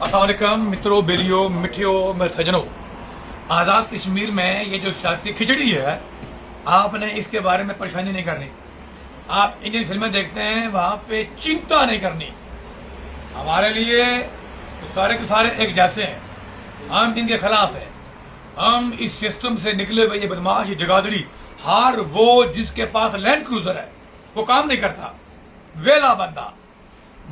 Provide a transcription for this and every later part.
अस्सलाम वालेकुम मित्रों, बेलियो, मिठियों, मेरे सजनों। आज़ाद कश्मीर में ये जो सियासी खिचड़ी है, आपने इसके बारे में परेशानी नहीं करनी। आप इंडियन फिल्में देखते हैं, वहां पे चिंता नहीं करनी। हमारे लिए तो सारे के सारे एक जैसे हैं, हम इनके खिलाफ हैं। हम इस सिस्टम से निकले हुए ये बदमाश, ये जगाधरी, हर वो जिसके पास लैंड क्रूजर है वो काम नहीं करता, वेला बंदा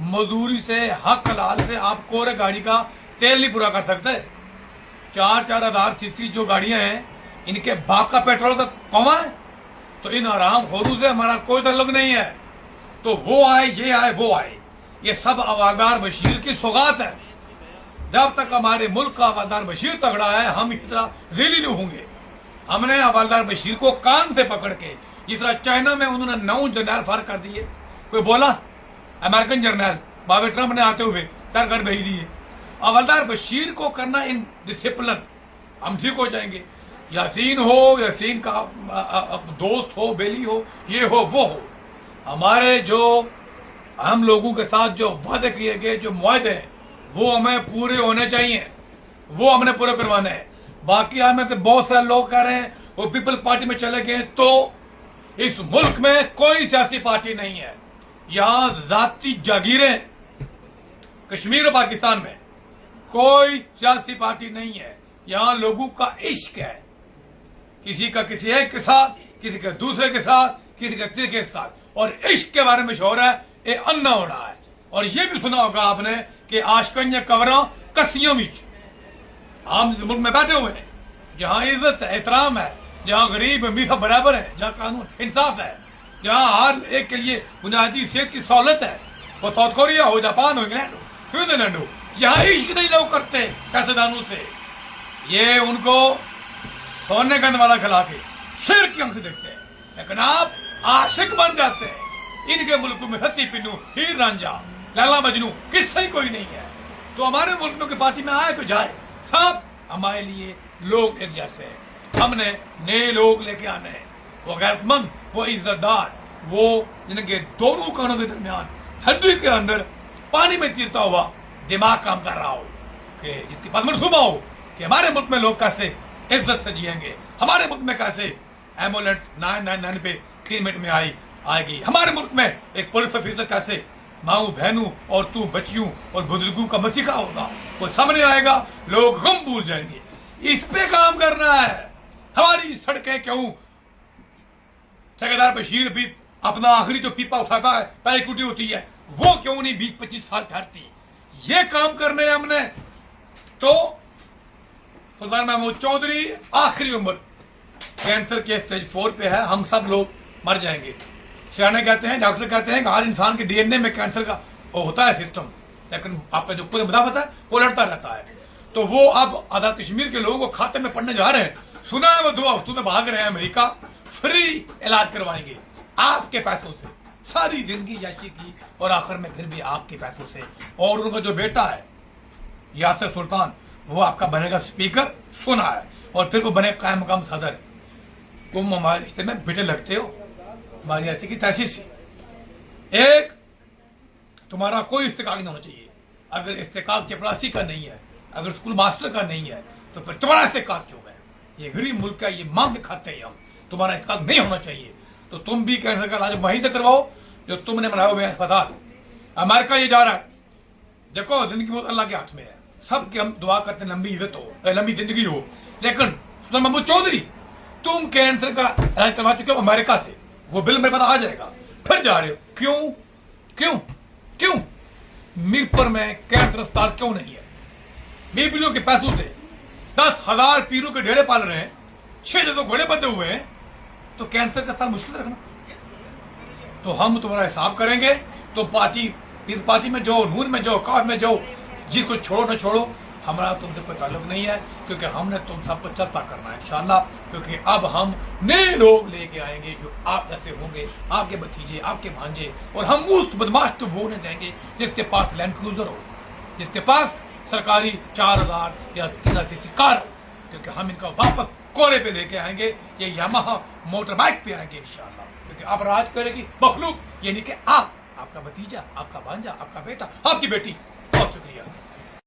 मजदूरी से, हक हलाल से आप कोरे गाड़ी का तेल नहीं पूरा कर सकते। 4-4 हजार सीसी जो गाड़ियां हैं, इनके बाप का पेट्रोल का कौवा है। तो इन आराम खोरू से हमारा कोई ताल्लुक नहीं है। तो वो आए, ये आए, वो आए, ये सब हवालदार बशीर की सौगात है। जब तक हमारे मुल्क का हवालदार बशीर तगड़ा है, हम इस तरह रेली नहीं होंगे। हमने हवालदार बशीर को कान से पकड़ के, जिस तरह चाइना में उन्होंने 9 जनरल फार कर दिए, कोई बोला अमेरिकन जर्नल बाबे ट्रंप ने आते हुए 4 घर भेज दिए। हवलदार बशीर को करना इन डिसिप्लिन, हम ठीक हो जाएंगे। यासीन हो, यासीन का दोस्त हो, बेली हो, ये हो, वो हो, हमारे जो हम लोगों के साथ जो वादे किए गए, जो मुआहदे हैं, वो हमें पूरे होने चाहिए, वो हमने पूरे करवाने हैं। बाकी हमें से बहुत सारे लोग कह रहे हैं वो पीपल पार्टी में चले गए। तो इस मुल्क में कोई सियासी पार्टी नहीं है। यहां जाती जागीरें, कश्मीर और पाकिस्तान में कोई सियासी पार्टी नहीं है। यहां लोगों का इश्क है, किसी का किसी एक के साथ, किसी का दूसरे के साथ, किसी का तीसरे के साथ। और इश्क के बारे में शोर है, ये अन्ना हो रहा है। और ये भी सुना होगा आपने कि आशकन कवरा कसियों बीच, हम इस मुल्क में बैठे हुए हैं जहां इज्जत है, एहतराम है, जहां गरीब अमीर सब बराबर है, जहां कानून इंसाफ है, जहां हर एक के लिए बुनियादी सेहत की सहूलत है। वो साउथ कोरिया हो, जापान हो, इंग्लैंड हो, स्विट्जरलैंड हो, यहाँ इश्क नहीं लोग करते पैसेदानों से। ये उनको सोने का वाला खिला के शेर की आंख से देखते हैं, लेकिन आप आशिक बन जाते हैं। इनके मुल्क में सती पिन्नू, हीर रांझा, लैला मजनू किससे ही कोई नहीं है। तो हमारे मुल्क की पार्टी में आए तो जाए, सब हमारे लिए लोग एक जैसे हैं। हमने नए लोग लेके आने हैं, वो गैरतमंद, वो इज्जतदार, वो जिनके दोनों कानों के दरमियान हड्डी के अंदर पानी में तीरता हुआ दिमाग काम कर रहा हो, कि जिसकी पास मनसूबा हो कि हमारे मुल्क में लोग कैसे इज्जत से जिएंगे, हमारे मुल्क में कैसे एम्बुलेंस 999 पे 3 मिनट में आएगी, हमारे मुल्क में एक पुलिस ऑफिसर कैसे माऊ बहनों और तू बच्चियों और बुजुर्गों का मसीहा होगा, वो सामने आएगा, लोग गम भूल जाएंगे। इस पे काम करना है। हमारी सड़कें क्यों, ठेकेदार बशीर भी अपना आखिरी जो पीपा उठाता है, पहले टूटी होती है, वो क्यों नहीं 20-25 साल ठहरती। ये काम करने हैं हमने। तो सुल्तान महमूद चौधरी आखिरी उम्र, कैंसर के स्टेज 4 पे है, हम सब लोग मर जाएंगे। सियाने कहते हैं, डॉक्टर कहते हैं कि हर इंसान के डीएनए में कैंसर का वो होता है सिस्टम, लेकिन आपका जो पूरे मुदाफत है वो लड़ता रहता है। तो वो अब आजाद कश्मीर के लोगों को खाते में पड़ने जा रहे हैं। सुना है वो 2 हफ्तों में भाग रहे हैं अमेरिका, फ्री इलाज करवाएंगे आपके पैसों से, सारी जिंदगी याशी की, और आखिर में फिर भी आपके पैसों से। और उनका जो बेटा है यासिर सुल्तान, वो आपका बनेगा स्पीकर, सुना है, और फिर वो बने कायम मकाम सदर। तुम हमारे रिश्ते में बेटे लगते हो, हमारी ऐसी की तैसी सी। एक तुम्हारा कोई इस्तेकाक नहीं होना चाहिए। अगर इस्तेकाक चपरासी का नहीं है, अगर स्कूल मास्टर का नहीं है, तो फिर तुम्हारा इस्तेकाक क्यों है? ये गरीब मुल्क का, ये मांग खाते हैं हम, तुम्हारा इस्तेकाक नहीं होना चाहिए। तो तुम भी कैंसर का इलाज वहीं से करवाओ जो तुमने बनाया हुआ अस्पताल। अमेरिका ये जा रहा है, देखो जिंदगी बहुत अल्लाह के हाथ में है, सबके हम दुआ करते हैं लंबी इज्जत हो, लंबी जिंदगी हो। लेकिन सुल्तान महमूद चौधरी, तुम कैंसर का इलाज करवा चुके हो अमेरिका से, वो बिल मेरे पास आ जाएगा, फिर जा रहे हो। क्यों क्यों क्यों? मीरपुर में कैंसर अस्पताल क्यों नहीं है? मीरपुरियों के पैसों से 10,000 पीरों के ढेरे पाल रहे हैं, 6 घोड़े बंधे हुए हैं, तो कैंसर का अस्पताल मुश्किल रखना। तो हम तुम्हारा हिसाब करेंगे। तो पार्टी में जाओ, नून में जाओ, काफ में जाओ, जिसको छोड़ो न छोड़ो, हमारा तुमसे कोई ताल्लुक नहीं है, क्योंकि हमने तुम सबको चलता करना है इंशाल्लाह। क्योंकि अब हम नए लोग लेके आएंगे जो आप जैसे होंगे, आपके भतीजे, आपके भांजे, और हम उस बदमाश तो वो नहीं देंगे जिसके पास लैंड क्रूजर हो, जिसके पास सरकारी 4,000 या 3,000 कार, क्योंकि हम इनका वापस कोरे पे लेके आएंगे, ये यामाहा मोटर बाइक पे आएंगे इंशाल्लाह। क्योंकि अब राज करेगी मखलूक, यानी कि आपका भतीजा, आपका भांजा, आपका बेटा, आपकी बेटी। बहुत शुक्रिया।